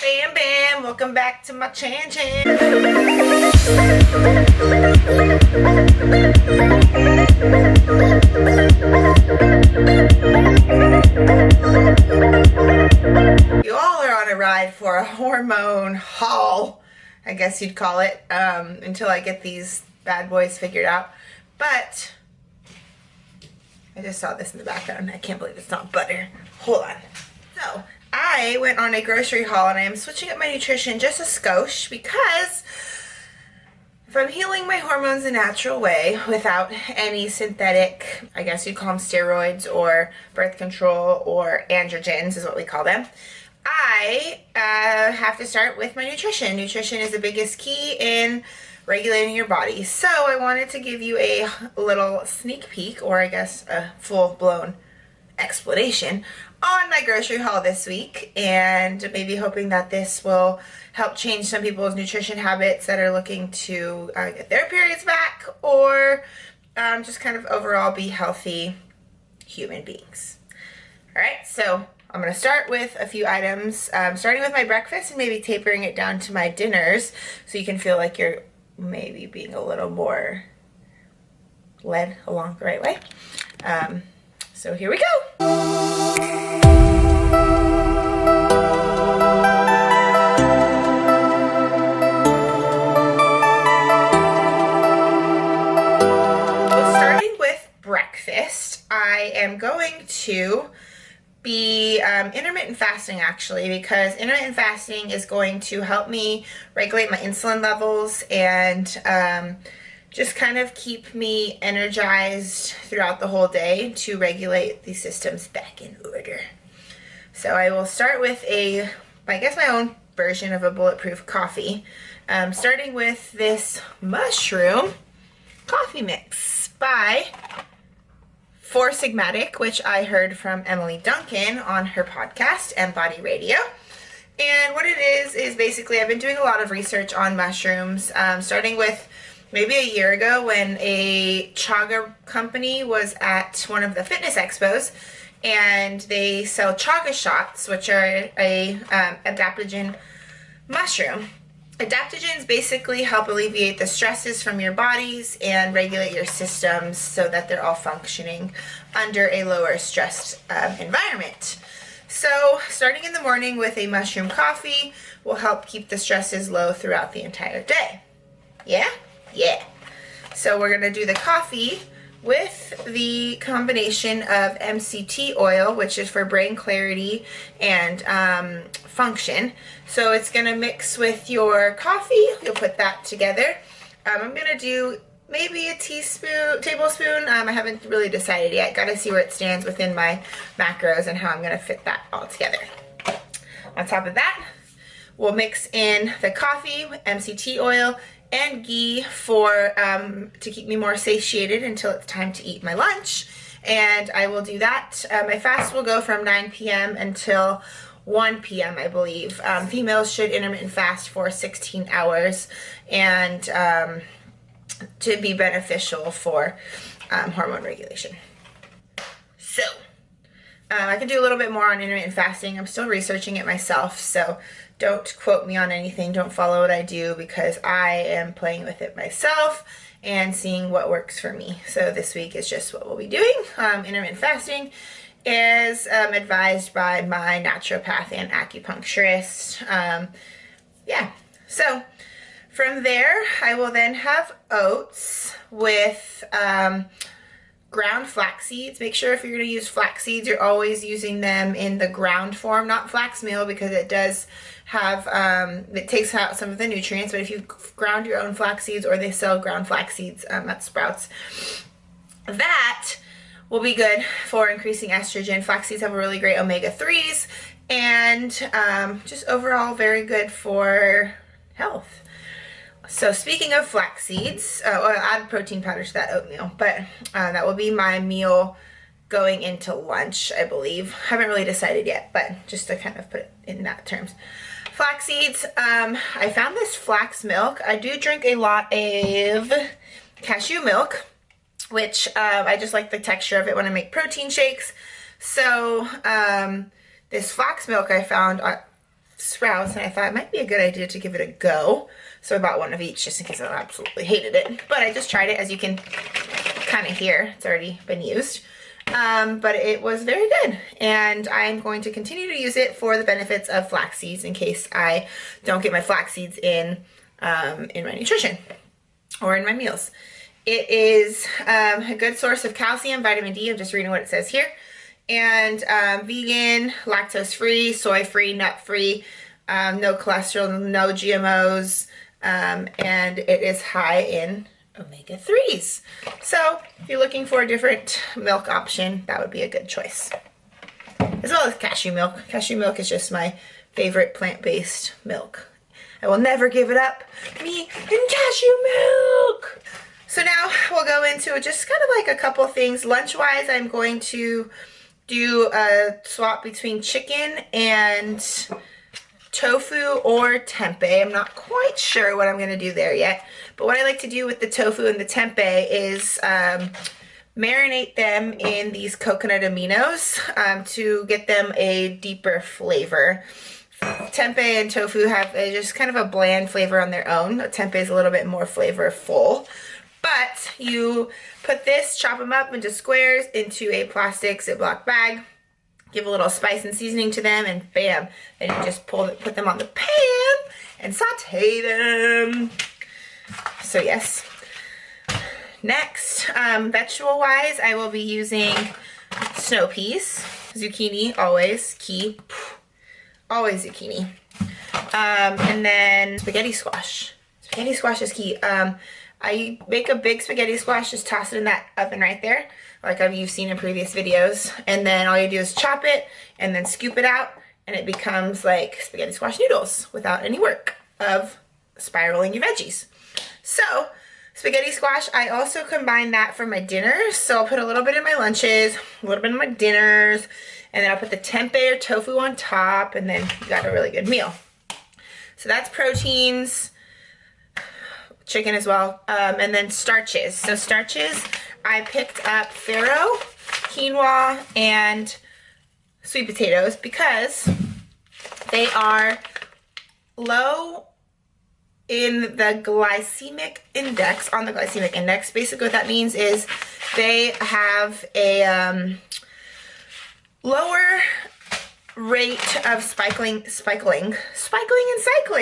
Bam bam, welcome back to my chan. You all are on a ride for a hormone haul, I guess you'd call it, until I get these bad boys figured out. But I just saw this in the background. I can't believe it's not butter. Hold on. So I went on a grocery haul and I am switching up my nutrition just a skosh because if I'm healing my hormones the natural way without any synthetic, I guess you'd call them steroids or birth control or androgens is what we call them, I have to start with my nutrition. Nutrition is the biggest key in regulating your body. So I wanted to give you a little sneak peek, or I guess a full-blown explanation on my grocery haul this week, and maybe hoping that this will help change some people's nutrition habits that are looking to get their periods back, or just kind of overall be healthy human beings. All right, so I'm going to start with a few items, starting with my breakfast and maybe tapering it down to my dinners so you can feel like you're maybe being a little more led along the right way. So here we go. Starting with breakfast, I am going to be intermittent fasting actually, because intermittent fasting is going to help me regulate my insulin levels and just kind of keep me energized throughout the whole day to regulate these systems back in order. So I will start with I guess my own version of a bulletproof coffee, starting with this mushroom coffee mix by Four Sigmatic, which I heard from Emily Duncan on her podcast, Embody Radio. And what it is basically I've been doing a lot of research on mushrooms, starting with maybe a year ago when a chaga company was at one of the fitness expos, and they sell chaga shots, which are a adaptogen mushroom. Adaptogens basically help alleviate the stresses from your bodies and regulate your systems so that they're all functioning under a lower stressed environment. So starting in the morning with a mushroom coffee will help keep the stresses low throughout the entire day. Yeah? Yeah. So we're going to do the coffee with the combination of MCT oil, which is for brain clarity and function. So it's going to mix with your coffee. You'll put that together. I'm going to do maybe a tablespoon. I haven't really decided yet. Got to see where it stands within my macros and how I'm going to fit that all together. On top of that, we'll mix in the coffee, MCT oil, and ghee for to keep me more satiated until it's time to eat my lunch. And I will do that. My fast will go from 9 p.m. until 1 p.m. I believe. Females should intermittent fast for 16 hours and to be beneficial for hormone regulation. So I can do a little bit more on intermittent fasting. I'm still researching it myself, so don't quote me on anything. Don't follow what I do, because I am playing with it myself and seeing what works for me. So this week is just what we'll be doing. Intermittent fasting is advised by my naturopath and acupuncturist. Yeah, so from there I will then have oats with ground flax seeds. Make sure if you're going to use flax seeds, you're always using them in the ground form, not flax meal, because it does have, it takes out some of the nutrients. But if you ground your own flax seeds, or they sell ground flax seeds at Sprouts, that will be good for increasing estrogen. Flax seeds have a really great omega-3s and just overall very good for health. So speaking of flax seeds, I'll add protein powder to that oatmeal, but that will be my meal going into lunch, I believe. Haven't really decided yet, but just to kind of put it in that terms. Flax seeds, I found this flax milk. I do drink a lot of cashew milk, which I just like the texture of it when I make protein shakes. So this flax milk I found Sprouts, and I thought it might be a good idea to give it a go. So I bought one of each just in case I absolutely hated it. But I just tried it. As you can kind of hear, it's already been used. But it was very good, and I'm going to continue to use it for the benefits of flax seeds in case I don't get my flax seeds in my nutrition or in my meals. It is a good source of calcium, vitamin D. I'm just reading what it says here. And vegan, lactose-free, soy-free, nut-free, no cholesterol, no GMOs, and it is high in omega-3s. So if you're looking for a different milk option, that would be a good choice. As well as cashew milk. Cashew milk is just my favorite plant-based milk. I will never give it up. Me and cashew milk! So now we'll go into just kind of like a couple things. Lunch-wise, I'm going to do a swap between chicken and tofu or tempeh. I'm not quite sure what I'm going to do there yet. But what I like to do with the tofu and the tempeh is marinate them in these coconut aminos to get them a deeper flavor. Tempeh and tofu have just kind of a bland flavor on their own. Tempeh is a little bit more flavorful. But you put this, chop them up into squares into a plastic Ziploc bag, give a little spice and seasoning to them, and bam, and you just put them on the pan and saute them. So yes. Next, vegetable-wise, I will be using snow peas, zucchini, always key, always zucchini, and then spaghetti squash. Spaghetti squash is key. I make a big spaghetti squash, just toss it in that oven right there, like you've seen in previous videos, and then all you do is chop it and then scoop it out, and it becomes like spaghetti squash noodles without any work of spiraling your veggies. So spaghetti squash, I also combine that for my dinners, so I'll put a little bit in my lunches, a little bit in my dinners, and then I'll put the tempeh or tofu on top, and then you got a really good meal. So that's proteins, chicken as well, and then starches. So starches, I picked up farro, quinoa, and sweet potatoes because they are low in the glycemic index, on the glycemic index. Basically what that means is they have a lower rate of spiking and cycling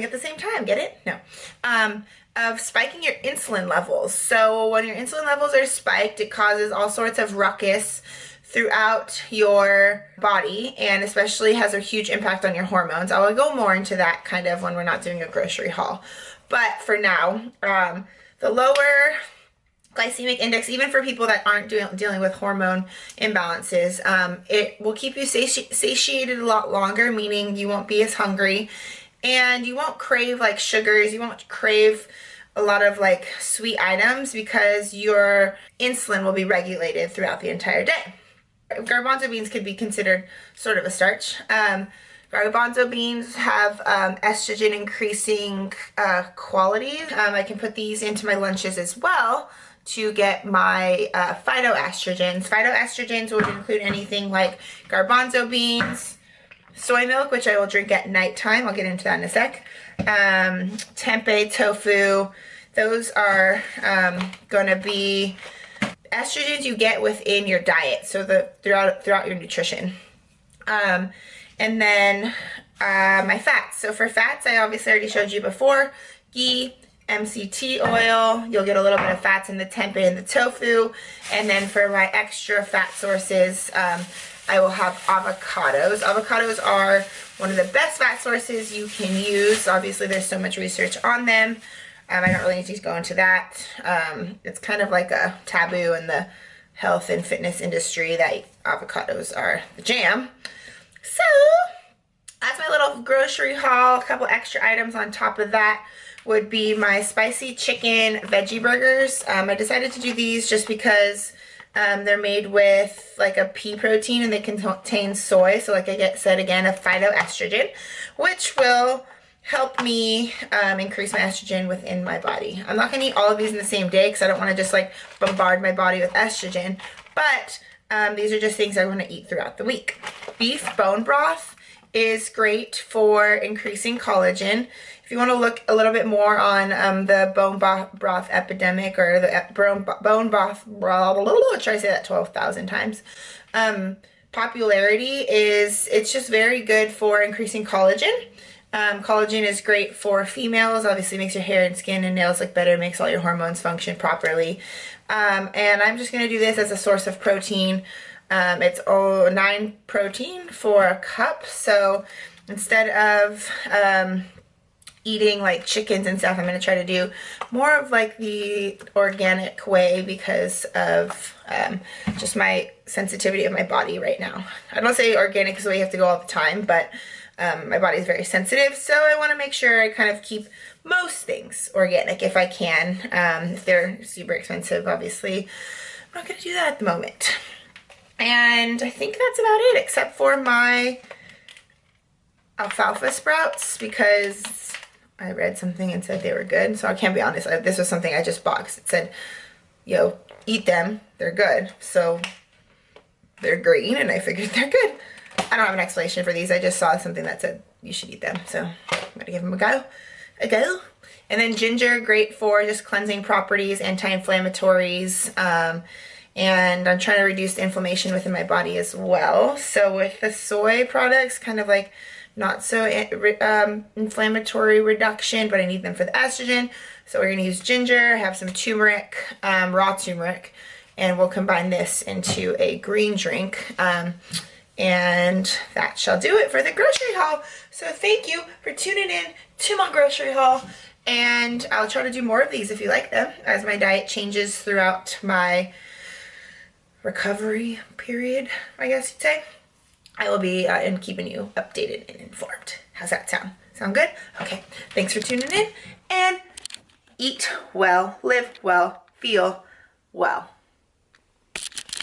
at the same time, get it? No. Of spiking your insulin levels. So when your insulin levels are spiked, it causes all sorts of ruckus throughout your body, and especially has a huge impact on your hormones. I will go more into that kind of when we're not doing a grocery haul. But for now, the lower glycemic index, even for people that aren't dealing with hormone imbalances, it will keep you satiated a lot longer, meaning you won't be as hungry, and you won't crave like sugars, you won't crave a lot of like sweet items because your insulin will be regulated throughout the entire day. Garbanzo beans could be considered sort of a starch. Garbanzo beans have estrogen increasing qualities. I can put these into my lunches as well to get my phytoestrogens. Phytoestrogens would include anything like garbanzo beans, soy milk, which I will drink at nighttime. I'll get into that in a sec. Tempeh, tofu, those are going to be estrogens you get within your diet, so throughout your nutrition. And then my fats. So for fats, I obviously already showed you before, ghee, MCT oil. You'll get a little bit of fats in the tempeh and the tofu. And then for my extra fat sources, I will have avocados. Avocados are one of the best fat sources you can use. Obviously, there's so much research on them. I don't really need to go into that. It's kind of like a taboo in the health and fitness industry that avocados are the jam. So that's my little grocery haul. A couple extra items on top of that would be my spicy chicken veggie burgers. I decided to do these just because they're made with like a pea protein, and they contain soy, so like I said again, a phytoestrogen, which will help me increase my estrogen within my body. I'm not going to eat all of these in the same day because I don't want to just like bombard my body with estrogen, but these are just things I want to eat throughout the week. Beef bone broth is great for increasing collagen. If you want to look a little bit more on the bone broth epidemic, or the bone broth, try to say that 12,000 times, popularity is, it's just very good for increasing collagen. Collagen is great for females. Obviously makes your hair and skin and nails look better, makes all your hormones function properly. And I'm just going to do this as a source of protein. It's 9 protein for a cup. So instead of eating like chickens and stuff, I'm going to try to do more of like the organic way because of just my sensitivity of my body right now. I don't say organic is the way you have to go all the time, but my body is very sensitive, so I want to make sure I kind of keep most things organic if I can. If they're super expensive, obviously, I'm not going to do that at the moment. And I think that's about it, except for my alfalfa sprouts, because I read something and said they were good. So I can't be honest, this was something I just bought because it said, yo, eat them, they're good. So they're green, and I figured they're good. I don't have an explanation for these. I just saw something that said you should eat them. So I'm gonna give them a go. And then ginger, great for just cleansing properties, anti-inflammatories, and I'm trying to reduce the inflammation within my body as well. So with the soy products, kind of like not so inflammatory reduction, but I need them for the estrogen. So we're gonna use ginger, have some turmeric, raw turmeric, and we'll combine this into a green drink. And that shall do it for the grocery haul. So thank you for tuning in to my grocery haul. And I'll try to do more of these if you like them, as my diet changes throughout my recovery period, I guess you'd say. I will be keeping you updated and informed. How's that sound? Sound good? Okay. Thanks for tuning in, and eat well, live well, feel well.